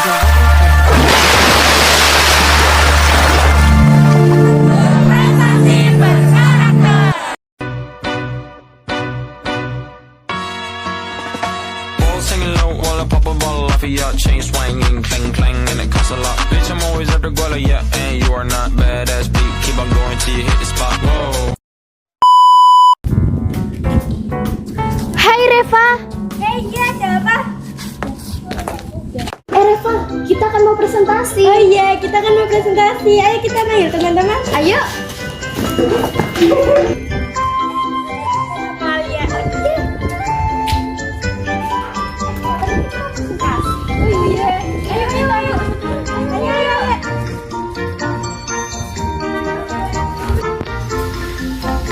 Singing low while I pop a bottle off of your chain swinging, clang clang, and it costs a lot. Bitch, I'm always at the guala, yeah, and you are not badass beat. Keep on going till you hit the spot. Whoa. Hai Reva. Hey, iya ada apa? Reva, kita kan mau presentasi. Oh iya, kita kan mau presentasi. Ayo kita main teman-teman. Ayo. Amalia. Oh iya. Ayo.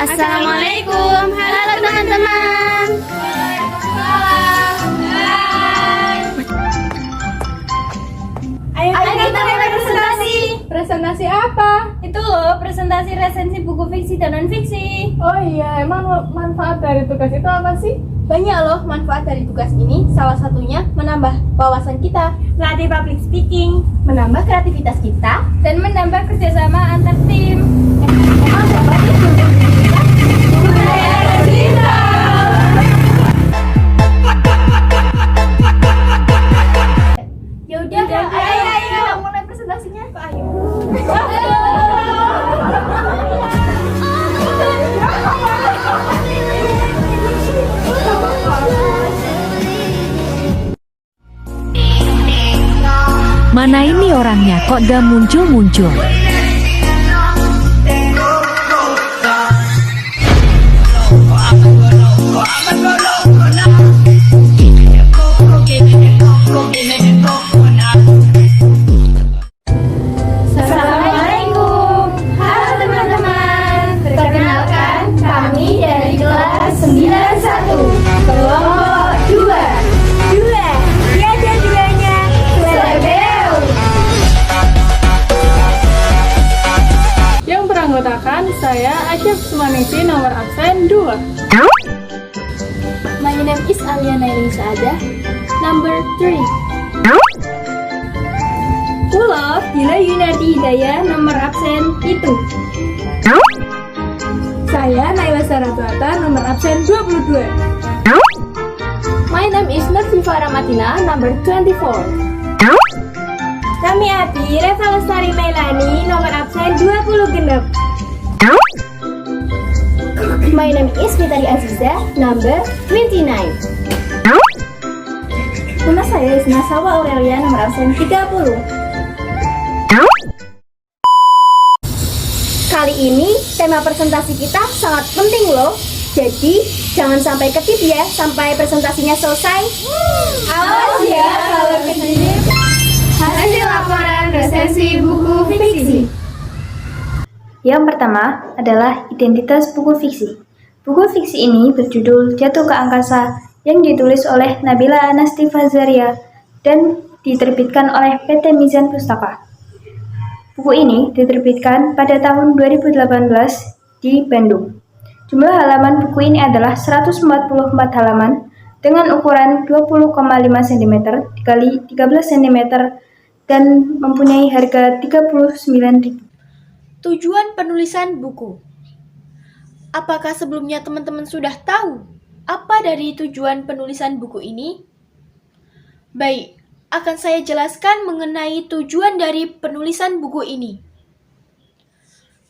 Assalamualaikum. Halo teman-teman. Ayo kita mulai presentasi. Presentasi apa? Itu loh, presentasi resensi buku fiksi dan non fiksi. Oh iya, emang manfaat dari tugas itu apa sih? Banyak loh manfaat dari tugas ini. Salah satunya menambah wawasan kita, melatih public speaking, menambah kreativitas kita, dan menambah kerjasama antar tim. Emang siapa sih guru kita? Guru kita. Ya udah, ayo kita mulai presentasinya. Ayo. Mana ini orangnya kok gak muncul-muncul? Assalamualaikum. Halo teman-teman. Perkenalkan, kami dari kelas 91 kelompok 2. Tiada duanya, Slebeu. Yang beranggotakan saya Aisyah Sumanisi, nomor absen 2. My name is Alia Nailing Saadah, number 3. Pulau Dila Yunardi Hidayah, nomor absen itu. Saya Naila Saratuata, nomor absen 22. My name is Nurfifa Ramatina, number 24. Kami Adi Reva Lestari Mailani, nomor absen 20 genep. My name is Mitari Aziza, number 29. Nama saya Isna Sawa Aurelia, nomor absen 30. Kali ini tema presentasi kita sangat penting loh. Jadi jangan sampai ketip ya sampai presentasinya selesai. Awas ya kalau ketip. Hasil laporan resensi buku fiksi. Yang pertama adalah identitas buku fiksi. Buku fiksi ini berjudul Jatuh ke Angkasa yang ditulis oleh Nabila Anasti Fazaria dan diterbitkan oleh PT Mizan Pustaka. Buku ini diterbitkan pada tahun 2018 di Bandung. Jumlah halaman buku ini adalah 144 halaman dengan ukuran 20,5 cm dikali 13 cm dan mempunyai harga Rp39.000. Tujuan penulisan buku. Apakah sebelumnya teman-teman sudah tahu apa dari tujuan penulisan buku ini? Baik, akan saya jelaskan mengenai tujuan dari penulisan buku ini.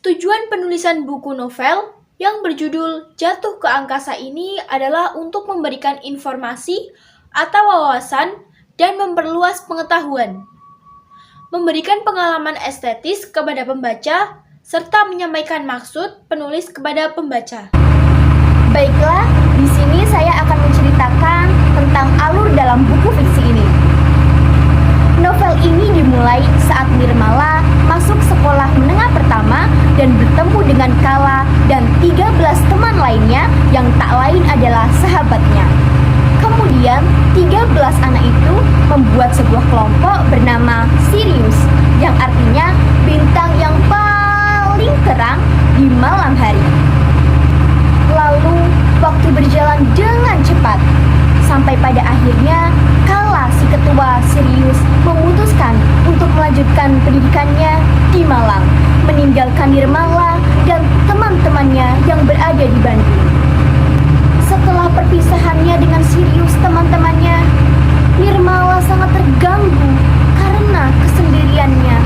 Tujuan penulisan buku novel yang berjudul Jatuh ke Angkasa ini adalah untuk memberikan informasi atau wawasan dan memperluas pengetahuan, memberikan pengalaman estetis kepada pembaca, serta menyampaikan maksud penulis kepada pembaca. Baiklah, di sini saya akan menceritakan tentang alur dalam buku fiksi ini. Novel ini dimulai saat Nirmala masuk sekolah menengah pertama dan bertemu dengan Kala dan 13 teman lainnya yang tak lain adalah sahabatnya. Kemudian 13 anak itu membuat sebuah kelompok bernama Sirius, yang artinya bintang yang paling terang di malam hari. Lalu waktu berjalan dengan cepat, sampai pada akhirnya Kala si ketua Sirius memutuskan melanjutkan pendidikannya di Malang, meninggalkan Nirmala dan teman-temannya yang berada di Bandung. Setelah perpisahannya dengan Sirius teman-temannya, Nirmala sangat terganggu karena kesendiriannya.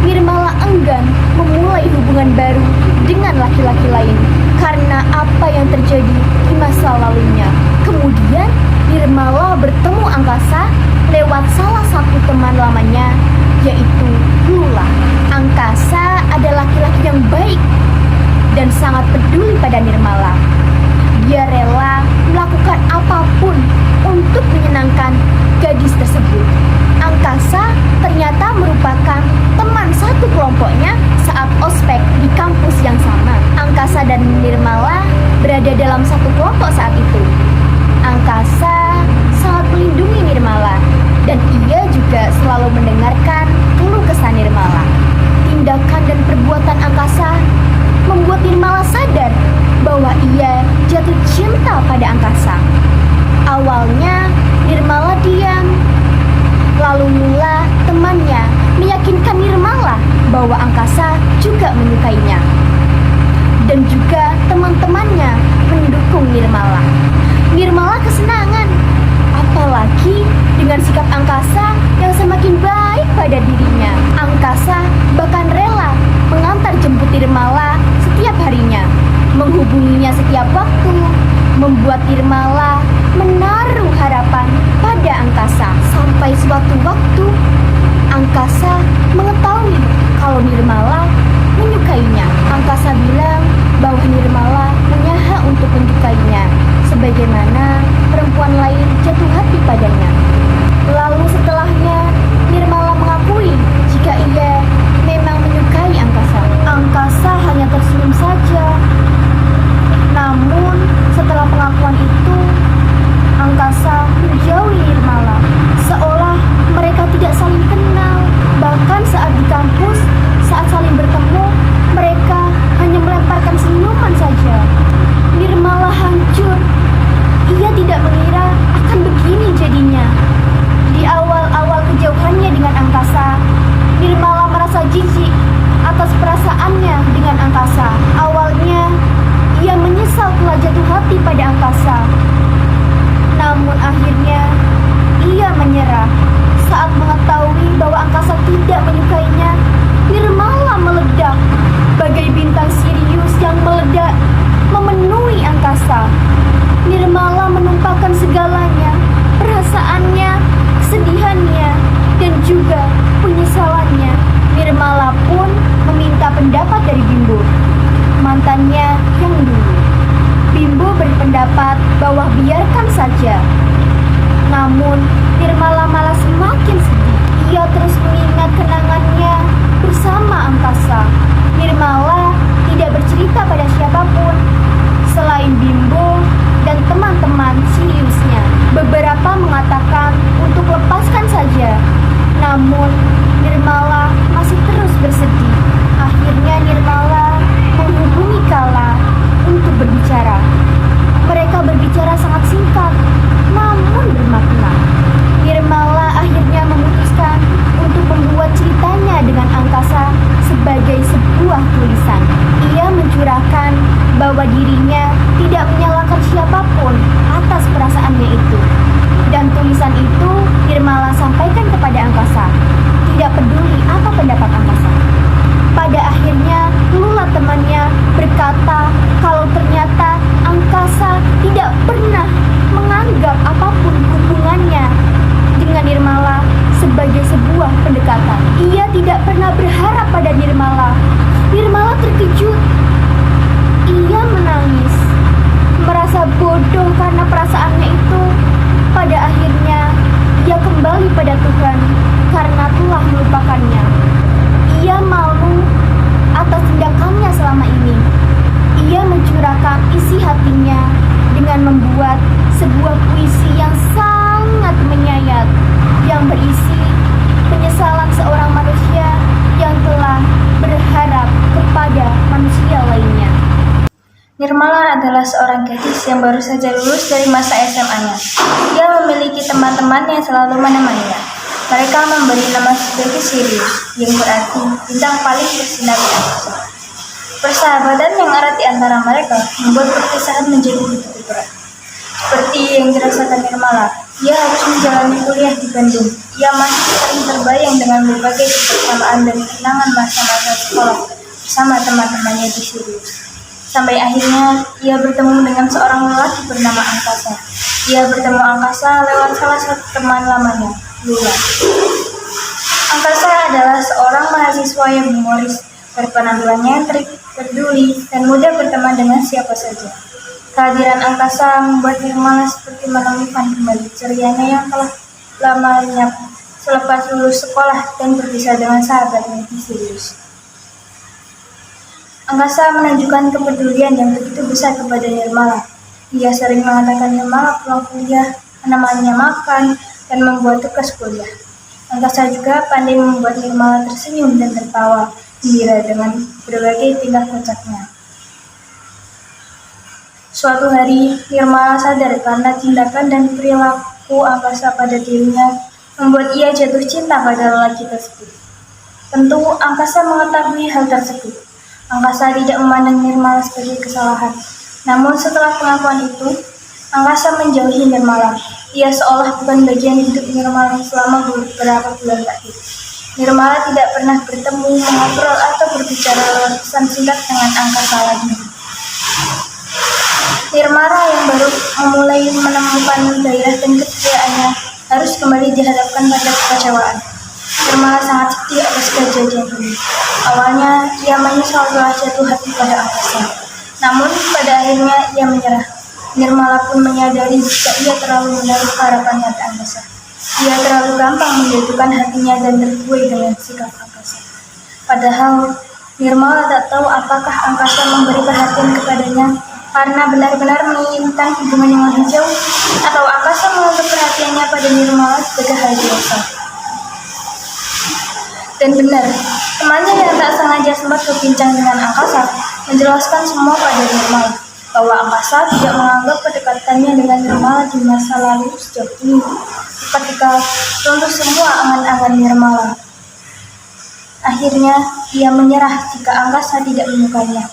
Nirmala enggan memulai hubungan baru dengan laki-laki lain karena apa yang terjadi di masa lalunya. Kemudian Nirmala bertemu Angkasa lewat salah satu teman lamanya, yaitu Lula. Angkasa adalah laki-laki yang baik dan sangat peduli pada Nirmala. Dia rela melakukan apapun untuk menyenangkan gadis tersebut. Angkasa ternyata merupakan teman satu kelompoknya saat ospek di kampus yang sama. Angkasa dan Nirmala berada dalam satu kelompok saat itu. Angkasa sangat melindungi Nirmala dan ia juga selalu mendengarkan keluh kesah Nirmala. Tindakan dan perbuatan Angkasa membuat Nirmala sadar bahwa ia jatuh cinta pada Angkasa. Awalnya Nirmala diam, lalu Lula temannya meyakinkan Nirmala bahwa Angkasa juga menyukainya. Dan juga teman-temannya mendukung Nirmala. Nirmala kesenangan, apalagi dengan sikap Angkasa yang semakin baik pada dirinya. Angkasa bahkan rela mengantar jemput Nirmala setiap harinya, menghubunginya setiap waktu, membuat Nirmala menaruh harapan pada Angkasa. Sampai suatu waktu, Angkasa mengetahui kalau Nirmala menyukainya. Angkasa bilang bahwa Nirmala punya hak untuk menyukainya, sebagaimana perempuan lain jatuh hati padanya. Lalu setelahnya, Nirmala mengakui jika ia memang menyukai Angkasa. Angkasa hanya tersenyum saja. Namun, setelah pengakuan itu, Angkasa menjauhi Nirmala, seolah mereka tidak saling kenal. Bahkan saat di kampus, saat saling bertemu, mereka hanya melemparkan senyuman saja. Nirmala hancur. Ia tidak mengira akan begini jadinya. Di awal-awal kejauhannya dengan Angkasa, Nirmala merasa jijik atas perasaannya dengan Angkasa. Awalnya, ia menyesal telah jatuh hati pada Angkasa. Namun akhirnya, ia menyerah. Saat mengetahui bahwa Angkasa tidak menyukainya, Nirmala meledak. Bagai bintang Sirius yang meledak, memenuhi Angkasa. Nirmala menumpahkan segalanya, perasaannya, kesedihannya, dan juga penyesalannya. Nirmala pun meminta pendapat dari Bimbo, mantannya yang dulu. Bimbo berpendapat bahwa biarkan saja. Namun, Nirmala malah semakin sedih. Ia terus mengingat kenangannya bersama Angkasa. Nirmala tidak bercerita pada siapapun selain Bimbo dan teman-teman Siriusnya. Beberapa mengatakan untuk lepaskan saja. Namun, Nirmala masih terus bersedih. Akhirnya Nirmala menghubungi Kala untuk berbicara. Mereka berbicara sangat singkat, namun bermakna. Nirmala akhirnya memutuskan untuk membuat ceritanya dengan Angkasa sebagai sebuah tulisan. Ia mencurahkan bahwa dirinya tidak menyalahkan siapapun atas perasaannya itu. Dan tulisan itu Nirmala sampaikan kepada Angkasa, tidak peduli apa pendapat Angkasa. Pada akhirnya, Lula temannya berkata kalau ternyata Angkasa tidak pernah menganggap apapun hubungannya dengan Nirmala sebagai sebuah pendekatan. Ia tidak pernah berharap pada Nirmala. Nirmala terkejut. Ia menangis, merasa bodoh karena perasaannya itu. Pada akhirnya, ia kembali pada Tuhan karena telah melupakannya. Ia malu atas tindakannya selama ini. Ia mencurahkan isi hatinya dengan membuat sebuah puisi yang sangat menyayat, yang berisi penyesalan seorang manusia yang telah berharap kepada manusia lainnya. Nirmala adalah seorang gadis yang baru saja lulus dari masa SMA-nya. Dia memiliki teman-teman yang selalu menemaninya. Mereka memberi nama sebagai Sirius, yang berarti bintang paling bersinar di angkasa. Persahabatan yang erat di antara mereka membuat perpisahan menjadi begitu berat. Seperti yang dirasakan Nirmala, ia harus menjalani kuliah di Bandung. Ia masih sering terbayang dengan berbagai kebersamaan dan kenangan masa-masa sekolah bersama teman-temannya di Sirius. Sampai akhirnya ia bertemu dengan seorang lelaki bernama Angkasa. Ia bertemu Angkasa lewat salah satu teman lamanya, Lula. Angkasa adalah seorang mahasiswa yang humoris, berpenampilan nyentrik, peduli, dan mudah berteman dengan siapa saja. Kehadiran Angkasa membuat Nirmala seperti menemukan kembali cerianya yang telah lama lenyap selepas lulus sekolah dan berpisah dengan sahabatnya di Sirius. Angkasa menunjukkan kepedulian yang begitu besar kepada Nirmala. Ia sering mengatakan Nirmala pulang kuliah, menemaninya makan, dan membuat tugas kuliah. Angkasa juga pandai membuat Nirmala tersenyum dan tertawa gembira dengan berbagai tingkah kocaknya. Suatu hari, Nirmala sadar karena tindakan dan perilaku Angkasa pada dirinya membuat ia jatuh cinta pada lelaki tersebut. Tentu Angkasa mengetahui hal tersebut. Angkasa tidak memandang Nirmala sebagai kesalahan. Namun setelah pengakuan itu, Angkasa menjauhi Nirmala. Ia seolah bukan bagian hidup Nirmala selama beberapa bulan terakhir. Nirmala tidak pernah bertemu, mengobrol, atau berbicara lewat pesan singkat dengan Angkasa lagi. Nirmala yang baru memulai menemukan gairah dan keceriaannya harus kembali dihadapkan pada kekecewaan. Nirmala sangat sedih atas kejadian ini. Awalnya ia menyesal telah jatuh hati pada Angkasa. Namun pada akhirnya ia menyerah. Nirmala pun menyadari jika ia terlalu menaruh harapannya pada Angkasa. Ia terlalu gampang menjatuhkan hatinya dan terbuai dengan sikap Angkasa. Padahal Nirmala tak tahu apakah Angkasa memberi perhatian kepadanya karena benar-benar menginginkan hubungan yang lebih jauh, atau Angkasa menganggap perhatiannya pada Nirmala sebagai hal biasa. Dan benar, temannya yang tak sengaja sempat berbincang dengan Angkasa menjelaskan semua pada Nirmala, bahwa Angkasa tidak menganggap kedekatannya dengan Nirmala di masa lalu sejauh ini, ketika runtuh semua angan-angan Nirmala. Akhirnya, ia menyerah jika Angkasa tidak menyukainya.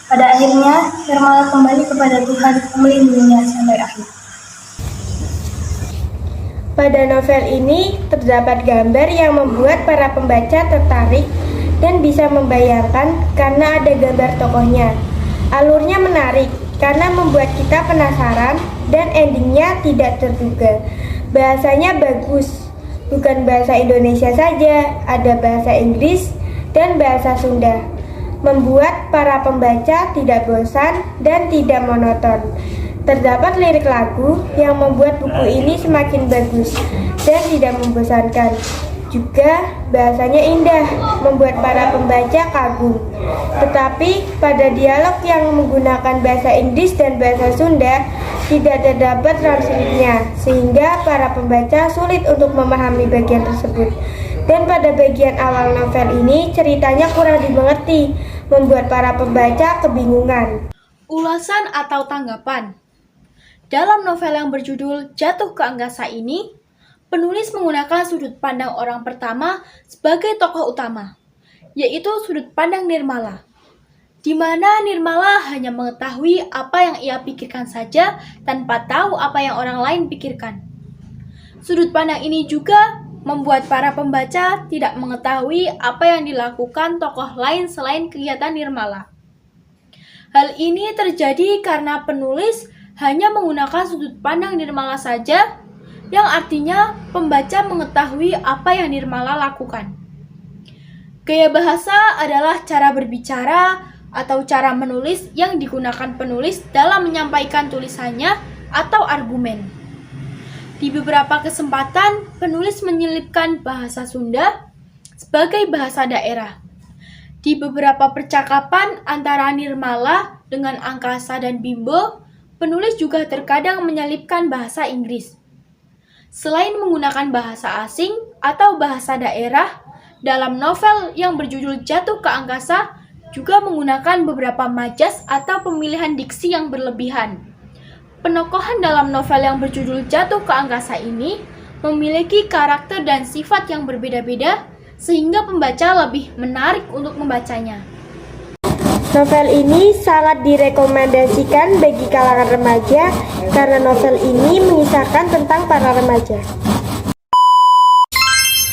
Pada akhirnya, Nirmala kembali kepada Tuhan melindunginya sampai akhir. Pada novel ini terdapat gambar yang membuat para pembaca tertarik dan bisa membayangkan karena ada gambar tokohnya. Alurnya menarik karena membuat kita penasaran dan endingnya tidak terduga. Bahasanya bagus, bukan bahasa Indonesia saja, ada bahasa Inggris dan bahasa Sunda. Membuat para pembaca tidak bosan dan tidak monoton. Terdapat lirik lagu yang membuat buku ini semakin bagus dan tidak membosankan. Juga bahasanya indah, membuat para pembaca kagum. Tetapi pada dialog yang menggunakan bahasa Inggris dan bahasa Sunda tidak terdapat translitnya, sehingga para pembaca sulit untuk memahami bagian tersebut. Dan pada bagian awal novel ini ceritanya kurang dimengerti, membuat para pembaca kebingungan. Ulasan atau tanggapan. Dalam novel yang berjudul Jatuh ke Angkasa ini, penulis menggunakan sudut pandang orang pertama sebagai tokoh utama, yaitu sudut pandang Nirmala, di mana Nirmala hanya mengetahui apa yang ia pikirkan saja tanpa tahu apa yang orang lain pikirkan. Sudut pandang ini juga membuat para pembaca tidak mengetahui apa yang dilakukan tokoh lain selain kegiatan Nirmala. Hal ini terjadi karena penulis hanya menggunakan sudut pandang Nirmala saja, yang artinya pembaca mengetahui apa yang Nirmala lakukan. Gaya bahasa adalah cara berbicara atau cara menulis yang digunakan penulis dalam menyampaikan tulisannya atau argumen. Di beberapa kesempatan, penulis menyelipkan bahasa Sunda sebagai bahasa daerah. Di beberapa percakapan antara Nirmala dengan Angkasa dan Bimbo, penulis juga terkadang menyelipkan bahasa Inggris. Selain menggunakan bahasa asing atau bahasa daerah, dalam novel yang berjudul Jatuh ke Angkasa juga menggunakan beberapa majas atau pemilihan diksi yang berlebihan. Penokohan dalam novel yang berjudul Jatuh ke Angkasa ini memiliki karakter dan sifat yang berbeda-beda sehingga pembaca lebih menarik untuk membacanya. Novel ini sangat direkomendasikan bagi kalangan remaja karena novel ini mengisahkan tentang para remaja.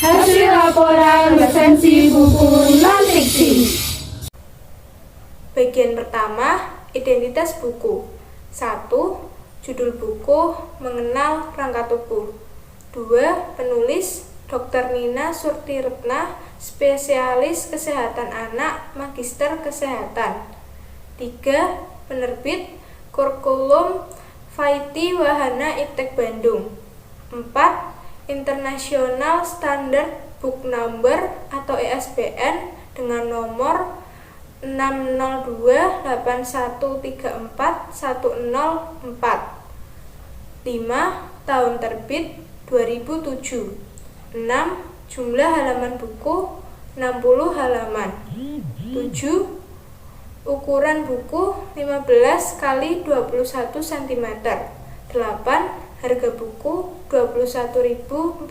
Hasil laporan resensi buku non-fiksi. Bagian pertama, identitas buku. 1. Judul buku, mengenal rangka tubuh. 2. Penulis, Dr. Nina Surtiretna, spesialis kesehatan anak, magister kesehatan. 3. Penerbit, Kurikulum Faiti Wahana Iptek Bandung. 4. International Standard Book Number atau ISBN dengan nomor 60281341004. 5. Tahun terbit 2007. 6. Jumlah halaman buku 60 halaman. 7. Ukuran buku 15 x 21 cm. 8. Harga buku Rp21.450.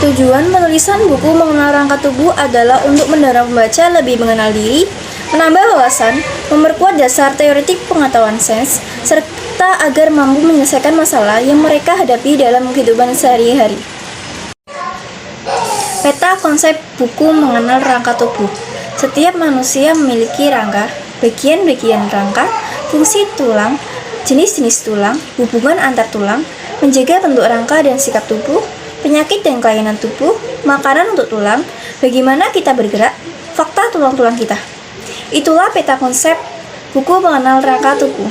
Tujuan penulisan buku mengenal rangka tubuh adalah untuk mendorong pembaca lebih mengenal diri, menambah wawasan, memperkuat dasar teoretik pengetahuan sains, serta agar mampu menyelesaikan masalah yang mereka hadapi dalam kehidupan sehari-hari. Peta konsep buku mengenal rangka tubuh. Setiap manusia memiliki rangka, bagian-bagian rangka, fungsi tulang, jenis-jenis tulang, hubungan antar tulang, menjaga bentuk rangka dan sikap tubuh, penyakit dan kelainan tubuh, makanan untuk tulang, bagaimana kita bergerak, fakta tulang-tulang kita. Itulah peta konsep buku mengenal rangka tubuh.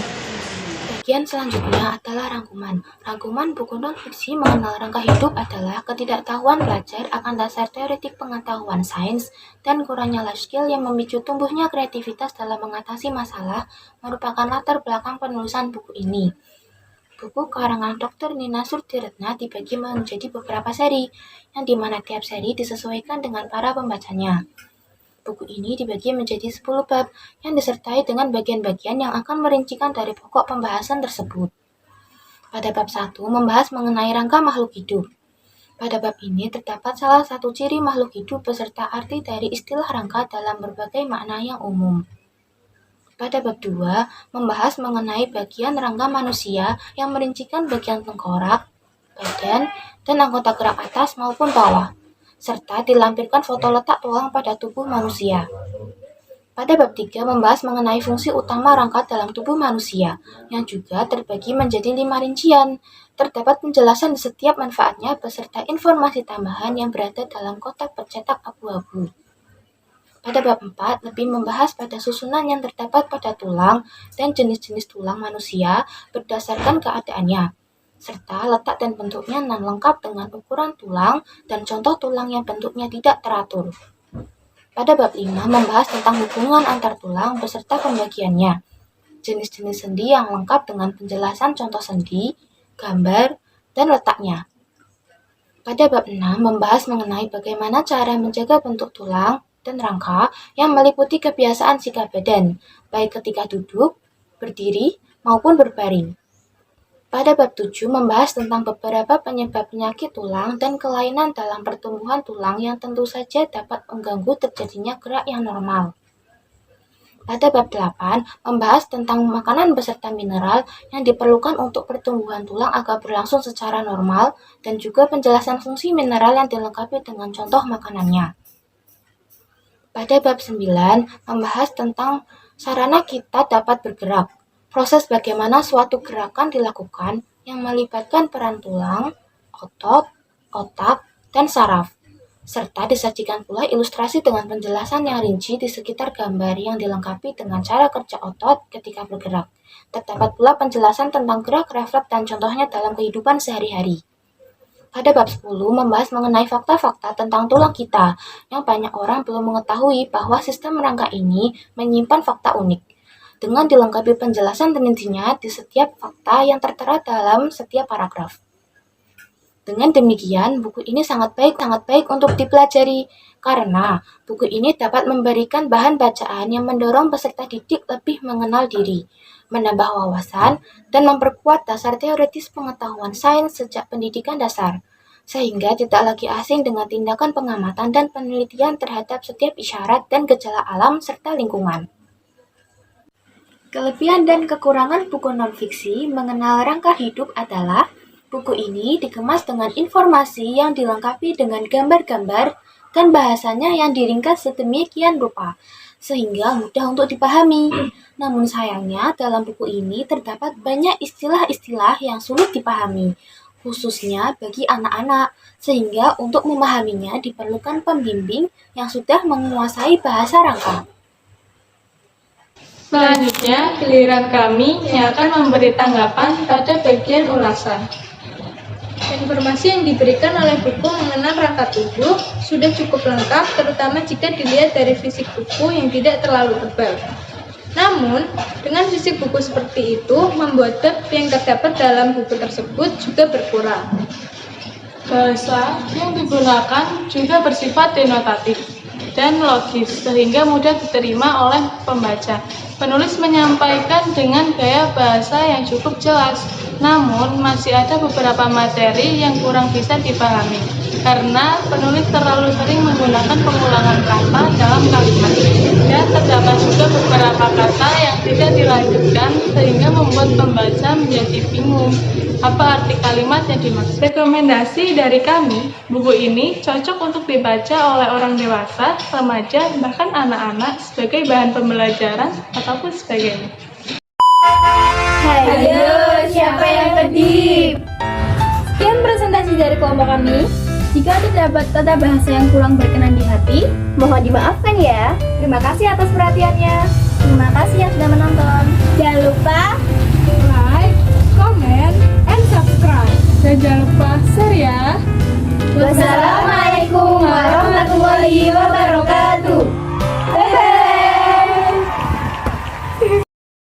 Bagian selanjutnya adalah rangkuman. Rangkuman buku non-fiksi mengenal rangka hidup adalah ketidaktahuan pelajar akan dasar teoretik pengetahuan sains dan kurangnya life skill yang memicu tumbuhnya kreativitas dalam mengatasi masalah merupakan latar belakang penulisan buku ini. Buku karangan Dr. Nina Surtiretna dibagi menjadi beberapa seri, yang dimana tiap seri disesuaikan dengan para pembacanya. Buku ini dibagi menjadi 10 bab yang disertai dengan bagian-bagian yang akan merincikan dari pokok pembahasan tersebut. Pada bab 1 membahas mengenai rangka makhluk hidup. Pada bab ini terdapat salah satu ciri makhluk hidup beserta arti dari istilah rangka dalam berbagai makna yang umum. Pada bab 2 membahas mengenai bagian rangka manusia yang merincikan bagian tengkorak, badan, dan anggota gerak atas maupun bawah, serta dilampirkan foto letak tulang pada tubuh manusia. Pada bab 3 membahas mengenai fungsi utama rangka dalam tubuh manusia, yang juga terbagi menjadi 5 rincian. Terdapat penjelasan di setiap manfaatnya beserta informasi tambahan yang berada dalam kotak pencetak abu-abu. Pada bab 4 lebih membahas pada susunan yang terdapat pada tulang dan jenis-jenis tulang manusia berdasarkan keadaannya, serta letak dan bentuknya yang lengkap dengan ukuran tulang dan contoh tulang yang bentuknya tidak teratur. Pada bab 5 membahas tentang hubungan antar tulang beserta pembagiannya, jenis-jenis sendi yang lengkap dengan penjelasan contoh sendi, gambar, dan letaknya. Pada bab 6 membahas mengenai bagaimana cara menjaga bentuk tulang dan rangka yang meliputi kebiasaan sikap badan, baik ketika duduk, berdiri, maupun berbaring. Pada bab 7 membahas tentang beberapa penyebab penyakit tulang dan kelainan dalam pertumbuhan tulang yang tentu saja dapat mengganggu terjadinya gerak yang normal. Pada bab 8 membahas tentang makanan beserta mineral yang diperlukan untuk pertumbuhan tulang agar berlangsung secara normal dan juga penjelasan fungsi mineral yang dilengkapi dengan contoh makanannya. Pada bab 9 membahas tentang sarana kita dapat bergerak. Proses bagaimana suatu gerakan dilakukan yang melibatkan peran tulang, otot, otak, dan saraf. Serta disajikan pula ilustrasi dengan penjelasan yang rinci di sekitar gambar yang dilengkapi dengan cara kerja otot ketika bergerak. Terdapat pula penjelasan tentang gerak refleks dan contohnya dalam kehidupan sehari-hari. Pada bab 10 membahas mengenai fakta-fakta tentang tulang kita yang banyak orang belum mengetahui bahwa sistem rangka ini menyimpan fakta unik, dengan dilengkapi penjelasan rincinya di setiap fakta yang tertera dalam setiap paragraf. Dengan demikian, buku ini sangat baik untuk dipelajari karena buku ini dapat memberikan bahan bacaan yang mendorong peserta didik lebih mengenal diri, menambah wawasan, dan memperkuat dasar teoritis pengetahuan sains sejak pendidikan dasar, sehingga tidak lagi asing dengan tindakan pengamatan dan penelitian terhadap setiap isyarat dan gejala alam serta lingkungan. Kelebihan dan kekurangan buku non-fiksi mengenal rangka hidup adalah buku ini dikemas dengan informasi yang dilengkapi dengan gambar-gambar dan bahasanya yang diringkas sedemikian rupa, sehingga mudah untuk dipahami. Namun sayangnya, dalam buku ini terdapat banyak istilah-istilah yang sulit dipahami, khususnya bagi anak-anak, sehingga untuk memahaminya diperlukan pembimbing yang sudah menguasai bahasa rangka. Selanjutnya, giliran kami yang akan memberi tanggapan pada bagian ulasan. Informasi yang diberikan oleh buku mengenal rangka tubuh sudah cukup lengkap, terutama jika dilihat dari fisik buku yang tidak terlalu tebal. Namun, dengan fisik buku seperti itu, membuat bab yang terdapat dalam buku tersebut juga berkurang. Bahasa yang digunakan juga bersifat denotatif dan logis, sehingga mudah diterima oleh pembaca. Penulis menyampaikan dengan gaya bahasa yang cukup jelas, namun masih ada beberapa materi yang kurang bisa dipahami, karena penulis terlalu sering menggunakan pengulangan kata dalam kalimat, dan terdapat juga beberapa kata yang tidak dilanjutkan, sehingga membuat pembaca menjadi bingung apa arti kalimat yang dimaksud. Rekomendasi dari kami, buku ini cocok untuk dibaca oleh orang dewasa, remaja, bahkan anak-anak sebagai bahan pembelajaran ataupun sebagainya. Hayo, siapa yang kedip? Sekian presentasi dari kelompok kami. Jika terdapat tata bahasa yang kurang berkenan di hati, mohon dimaafkan ya. Terima kasih atas perhatiannya. Terima kasih yang sudah menonton. Jangan lupa Like, comment, and subscribe. Dan jangan lupa share ya. Wassalamualaikum warahmatullahi wabarakatuh.